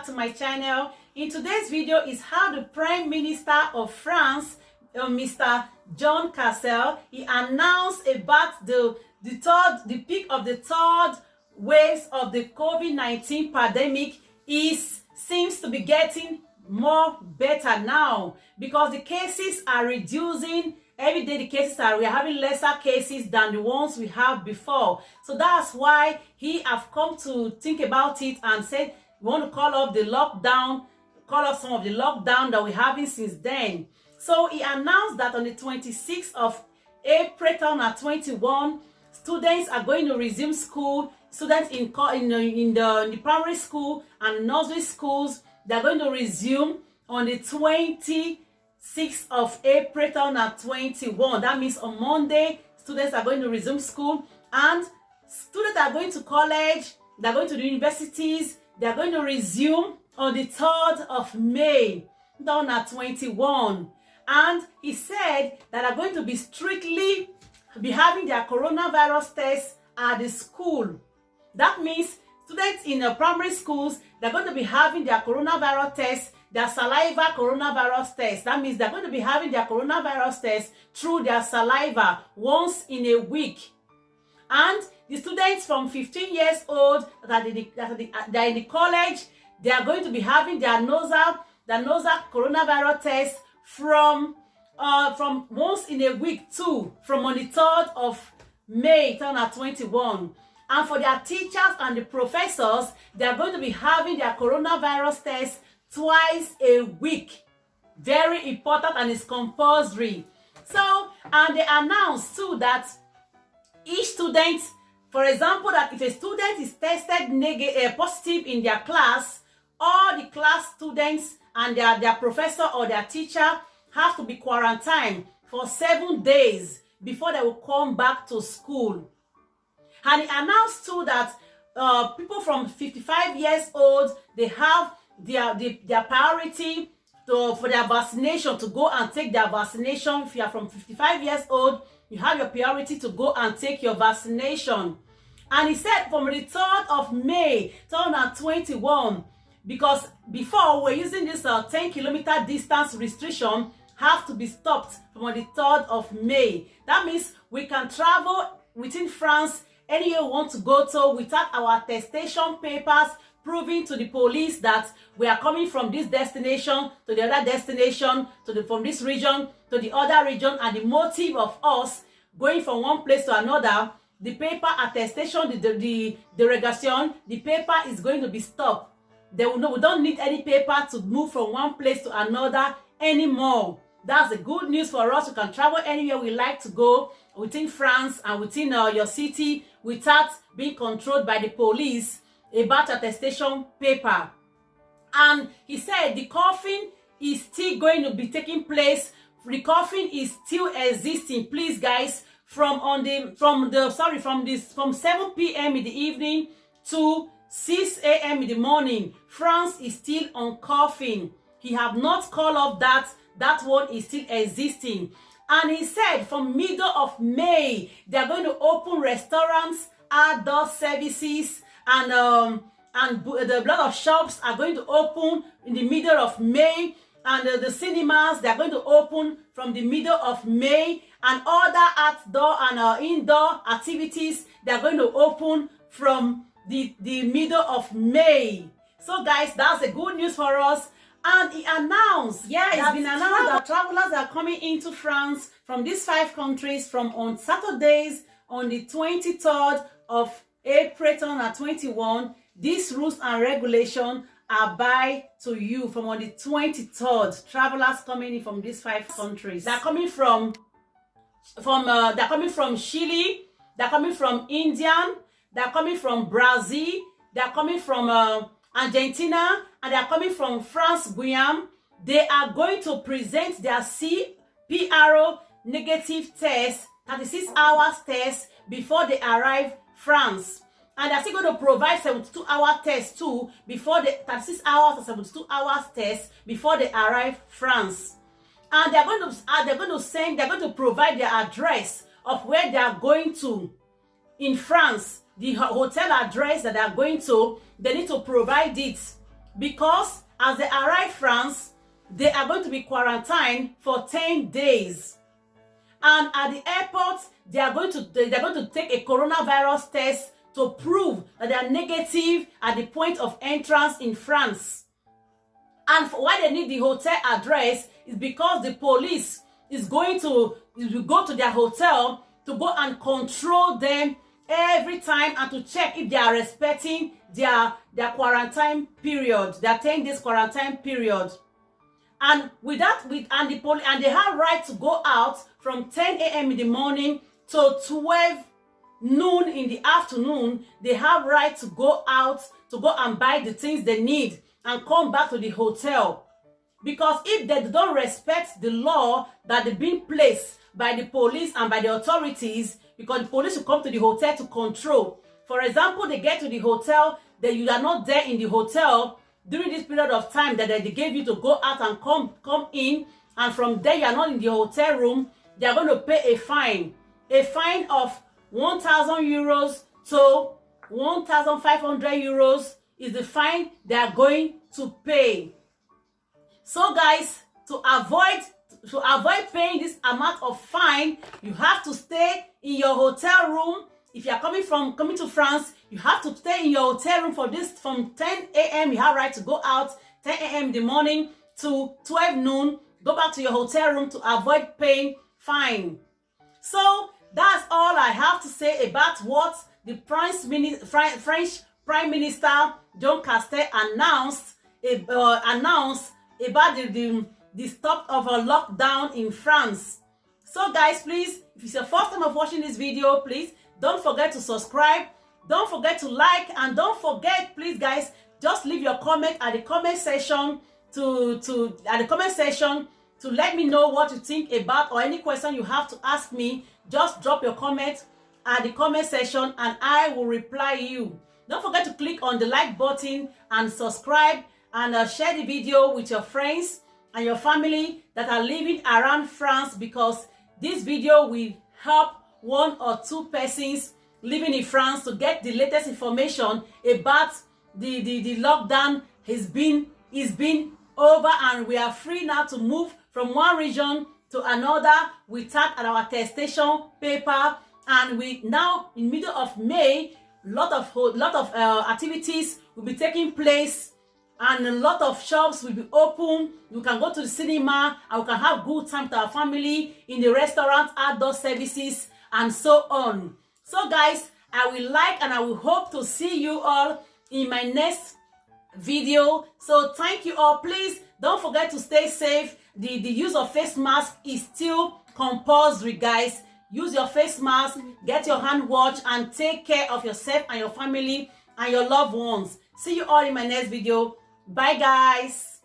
to my channel. In today's video is how the Prime Minister of France, Mr. Jean Castex, he announced about the peak of the third waves of the COVID-19 pandemic seems to be getting more better now because the cases are reducing. Every day we are having lesser cases than the ones we have before. So that's why he have come to think about it and said we want to call off the lockdown, call off some of the lockdown that we're having since then. So he announced that on the 26th of April 2021, students are going to resume school. Students in the primary school and nursery schools, they're going to resume on the 26th of April 2021. That means on Monday, students are going to resume school, and students are going to college, they're going to the universities, they're going to resume on the 3rd of May 2021. And he said that they're going to be strictly having their coronavirus tests at the school. That means students in the primary schools, they're going to be having their coronavirus tests, their saliva coronavirus test. That means they're going to be having their coronavirus test through their saliva once in a week. And the students from 15 years old that are in the college, they are going to be having their nasal coronavirus test from once in a week too, from on the 3rd of May 2021. And for their teachers and the professors, they are going to be having their coronavirus test twice a week. Very important, and it's compulsory. So, and they announced too that each student, for example, that if a student is tested positive in their class, all the class students and their professor or their teacher have to be quarantined for 7 days before they will come back to school. And he announced too that people from 55 years old, they have their priority for their vaccination, to go and take their vaccination. If you are from 55 years old, you have your priority to go and take your vaccination. And he said from the 3rd of May 2021, because before we're using this 10-kilometer distance restriction, have to be stopped from the 3rd of May. That means we can travel within France anywhere we want to go to without our attestation papers proving to the police that we are coming from this destination to the other destination, from this region to the other region, and the motive of us going from one place to another. The paper attestation, the derogation, the paper is going to be stopped. We don't need any paper to move from one place to another anymore. That's the good news for us. We can travel anywhere we like to go within France and within your city without being controlled by the police about attestation paper. And he said the coughing is still going to be taking place. The coughing is still existing. Please, guys, from 7 p.m. in the evening to 6 a.m. in the morning, France is still on coughing. He have not called off that. That one is still existing. And he said from middle of May, they are going to open restaurants, outdoor services, and the lot of shops are going to open in the middle of May. And the cinemas, they are going to open from the middle of May. And other outdoor and indoor activities, they are going to open from the middle of May. So guys, that's a good news for us. And he announced, it's been announced that travelers are coming into France from these 5 countries from on Saturdays on the 23rd of April 2021. These rules and regulations apply to you from on the 23rd. Travelers coming in from these 5 countries. They're coming from Chile, they're coming from India, they're coming from Brazil, they're coming from Argentina, and they are coming from France, Guyana. They are going to present their CPRO negative test, 36 hours test, before they arrive France. And they're still going to provide 72-hour test too, before the 36 hours or 72 hours test before they arrive France. And they're going to provide their address of where they are going to in France. The hotel address that they are going to, they need to provide it because as they arrive France, they are going to be quarantined for 10 days. And at the airport, they are going to take a coronavirus test to prove that they are negative at the point of entrance in France. And why they need the hotel address is because the police is going to go to their hotel to go and control them every time and to check if they are respecting their quarantine period, their 10 days quarantine period. And with that, and they have right to go out from 10 a.m. in the morning to 12 noon in the afternoon. They have right to go out to go and buy the things they need and come back to the hotel. Because if they don't respect the law that they've been placed by the police and by the authorities, because the police will come to the hotel to control. For example, they get to the hotel, that you are not there in the hotel during this period of time that they gave you to go out and come in, and from there you are not in the hotel room, they are going to pay a fine of 1,000 euros to 1,500 euros is the fine they are going to pay. So guys, to avoid paying this amount of fine, you have to stay in your hotel room. If you are coming to France, you have to stay in your hotel room for this from 10 a.m. You have right to go out 10 a.m. in the morning to 12 noon. Go back to your hotel room to avoid paying fine. So that's all I have to say about what the French Prime Minister Jean Castex announced about the stop of a lockdown in France. So guys, please, if it's your first time of watching this video, please don't forget to subscribe, don't forget to like, and don't forget, please guys, just leave your comment at the comment section to let me know what you think about, or any question you have to ask me. Just drop your comment at the comment section and I will reply you. Don't forget to click on the like button and subscribe, and share the video with your friends and your family that are living around France, because this video will help 1 or 2 persons living in France to get the latest information about the lockdown is been over, and we are free now to move from one region to another without our attestation paper. And we now in middle of May, lot of activities will be taking place, and a lot of shops will be open. You can go to the cinema and we can have good time with our family, in the restaurant, outdoor services, and so on. So guys, I will like and I will hope to see you all in my next video. So thank you all. Please don't forget to stay safe. The use of face mask is still compulsory, guys. Use your face mask, get your hand washed, and take care of yourself and your family and your loved ones. See you all in my next video. Bye guys.